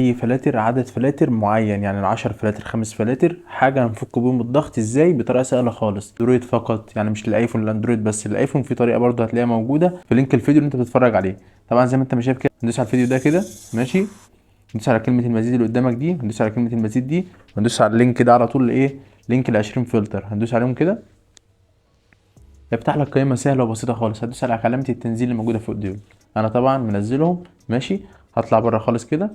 اي فلاتر، عدد فلاتر معين، يعني 10 فلاتر، 5 فلاتر، حاجه هنفك بيهم الضغط ازاي بطريقه سهله خالص. اندرويد فقط، يعني مش للايفون، الاندرويد بس. الايفون في طريقه برضه هتلاقيها موجوده في لينك الفيديو اللي انت بتتفرج عليه. طبعا زي ما انت ما شايف كده، ندوس على الفيديو ده كده ماشي، ندوس على كلمه المزيد اللي قدامك دي، ندوس على كلمه المزيد دي، وندوس على اللينك ده على طول، ايه لينك ال 20 فلتر، هندوس عليهم كده يفتح لك قائمه سهله وبسيطه خالص. هتدوس على علامه التنزيل اللي موجوده فوق دول، انا طبعا منزلهم ماشي. هطلع بره خالص كده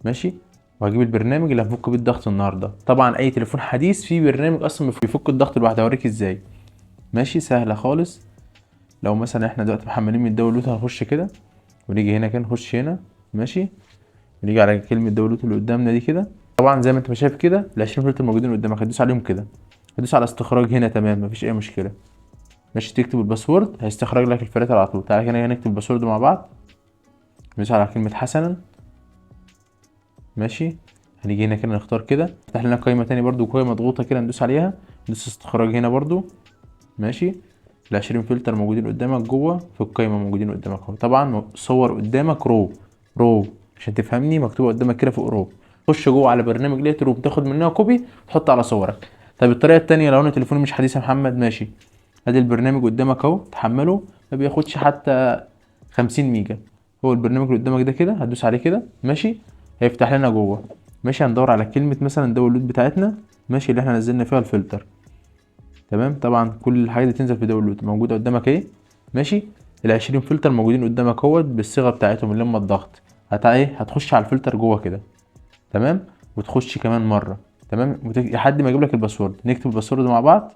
ماشي، وهجيب البرنامج اللي هنفك بيه الضغط النهارده. طبعا اي تليفون حديث فيه برنامج اصلا بيفك الضغط لوحده، هوريك ازاي ماشي، سهله خالص. لو مثلا احنا دلوقتي محملين من الداونلود، هنخش كده ونيجي هنا كده، نخش هنا ماشي، ونيجي على كلمه داونلود اللي قدامنا دي كده. طبعا زي ما انت شايف كده ال 20 فلتر موجودين قدامك، هتدوس عليهم كده، هتدوس على استخراج هنا، تمام مفيش اي مشكله ماشي. تكتب الباسورد هيستخرج لك الفلاتر على طول. تعالى هنا نكتب الباسورد مع بعض، ندوس على كلمه حسنا ماشي. هنيجي هنا كده نختار كده، فتح لنا قائمه تاني برضو، قائمه مضغوطه كده، ندوس عليها، ندوس استخراج هنا برضو ماشي. ال 20 فلتر موجودين قدامك جوه في القائمه، موجودين قدامك اهو. طبعا صور قدامك رو عشان تفهمني، مكتوبه قدامك كده فوق رو. خش جوه على برنامج ليتر روم، تاخد منها كوبي تحط على صورك. طب الطريقه التانيه، لو انا تليفوني مش حديث يا محمد، ماشي، ادي البرنامج قدامك اهو، تحمله، ما بياخدش حتى 50 ميجا. هو البرنامج اللي قدامك ده كده، هتدوس عليه كده ماشي، هيفتح لنا جوه ماشي. هندور على كلمه مثلا داونلود بتاعتنا ماشي، اللي احنا نزلنا فيها الفلتر، تمام. طبعا كل الحاجات اللي تنزل في داونلود موجوده قدامك اهي ماشي. ال 20 فلتر موجودين قدامك اهوت بالصيغه بتاعتهم اللي هم الضغط. هتخش على الفلتر جوه كده تمام، وتخش كمان مره تمام، لحد ما يجيب لك الباسورد. نكتب الباسورد مع بعض.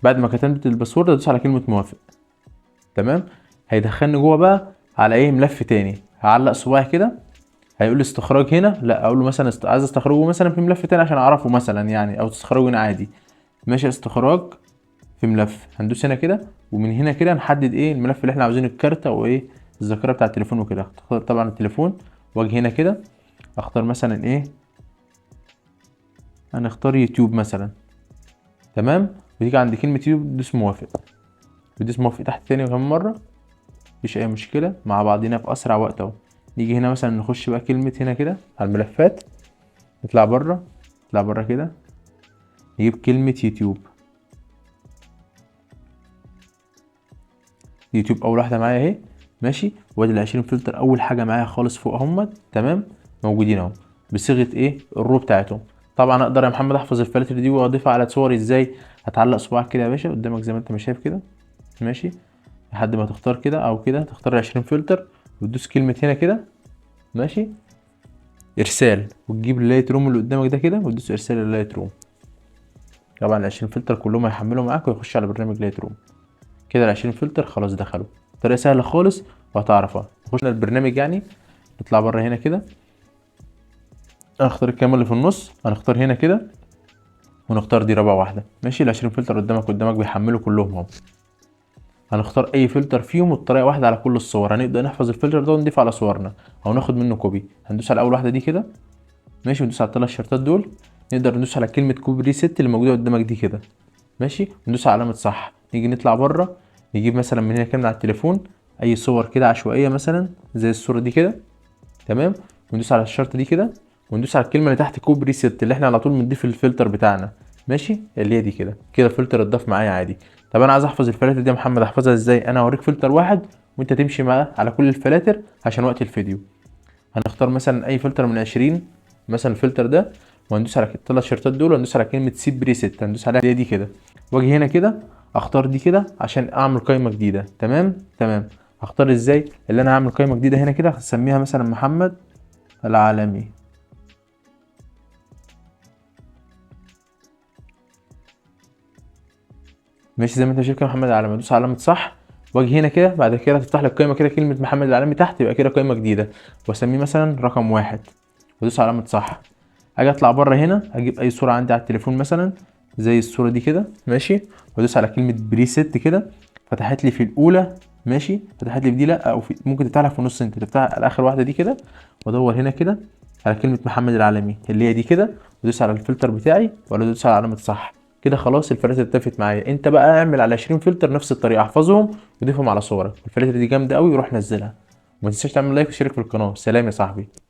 بعد ما كتبت الباسورد ادوس على كلمه موافق تمام. هيدخلني جوه بقى على ايه، ملف تاني. هعلق صباعي كده، هيقول لي استخراج هنا، لا اقول له مثلا عايز استخرجه مثلا في ملف تاني عشان اعرفه مثلا يعني، او تستخرجه هنا عادي ماشي. استخراج في ملف، هندوس هنا كده، ومن هنا كده نحدد ايه الملف اللي احنا عاوزينه، الكارت او ايه الذاكره بتاع التليفون وكده. اختار طبعا التليفون، واجي هنا كده اختار مثلا ايه، هنختار يوتيوب مثلا تمام. وتيجي عند كلمه يوتيوب تدوس موافق، تدوس موافق تحت تاني كمان مره، مفيش اي مشكله، مع بعضينا في اسرع وقت اهو. نيجي هنا مثلا نخش بقى كلمه هنا كده على الملفات، نطلع بره، نطلع بره كده، نجيب كلمه يوتيوب. يوتيوب اول واحده معايا اهي ماشي. وادي ال 20 فلتر اول حاجه معايا خالص فوق اهم تمام، موجودين اهو بصيغه ايه الرو بتاعتهم. طبعا اقدر يا محمد احفظ الفلاتر دي واضيفها على صوري ازاي؟ هتعلق صباعك كده يا باشا قدامك زي ما انت ما شايف كده ماشي، لحد ما تختار كده او كده، تختار 20 فلتر وتدوس كلمه هنا كده ماشي، ارسال، وتجيب اللايت روم اللي قدامك ده كده وتدوس ارسال اللايت روم. طبعا ال 20 فلتر كلهم هيحملوا معاك ويخش على برنامج لايت روم. كده ال 20 فلتر خلاص دخلوا، طريقه سهله خالص وهتعرفها. نخش البرنامج يعني، نطلع بره هنا كده، هنختار الكاميرا اللي في النص، هنختار هنا كده ونختار دي رابع واحده ماشي. ال 20 فلتر قدامك بيحملوا كلهم اهو. هنختار اي فلتر فيهم والطريقه واحده على كل الصور. هنبدا نحفظ الفلتر ده ونضيفه على صورنا او ناخد منه كوبي. هندوس على اول واحده دي كده ماشي، وندوس على الثلاث شرطات دول. نقدر ندوس على كلمه كوبي ريست اللي موجوده قدامك دي كده ماشي، وندوس على علامه صح. نيجي نطلع بره، نجيب مثلا من هنا كده من على التليفون اي صور كده عشوائيه مثلا زي الصوره دي كده تمام، وندوس على الشرطه دي كده، وندوس على الكلمه اللي تحت كوب ريست اللي احنا على طول بنضيف الفلتر بتاعنا ماشي، اللي هي دي كده. كده الفلتر اتضاف معايا عادي. طب انا عايز احفظ الفلاتر دي يا محمد، احفظها ازاي؟ انا هوريك فلتر واحد وانت تمشي معاه على كل الفلاتر عشان وقت الفيديو. هنختار مثلا اي فلتر من 20 مثلا الفلتر ده، وهندوس على الثلاث شرطات دول، وهندوس على كلمه سيب بريست، هندوس عليها دي كده، واجي هنا كده اختار دي كده عشان اعمل قائمه جديده تمام. هختار ازاي اللي انا هعمل قائمه جديده هنا كده، هسميها مثلا محمد العالمي ماشي. زي ما انت شايف كده محمد العالمي، ادوس علامه صح، واجي هنا كده بعد كده تفتح لك قائمه كده كلمه محمد العالمي تحت، يبقى كده قائمه جديده، واسميه مثلا رقم واحد، وادوس علامه صح. اجي اطلع بره هنا، اجيب اي صوره عندي على التليفون مثلا زي الصوره دي كده ماشي، وادوس على كلمه بريست كده، فتحت لي في الاولى ماشي، فتحت لي في دي لا، او في ممكن تفتح لك في النص، انت تفتح على اخر واحده دي كده، وادور هنا كده على كلمه محمد العالمي اللي هي دي كده، وادوس على الفلتر بتاعي ولا ادوس على علامه صح. كده خلاص الفلاتر اتفقت معايا. انت بقى اعمل على 20 فلتر نفس الطريقه، احفظهم وضيفهم على صورك. الفلاتر دي جامده قوي، روح نزلها. وما تنساش تعمل لايك وتشترك في القناه. سلام يا صاحبي.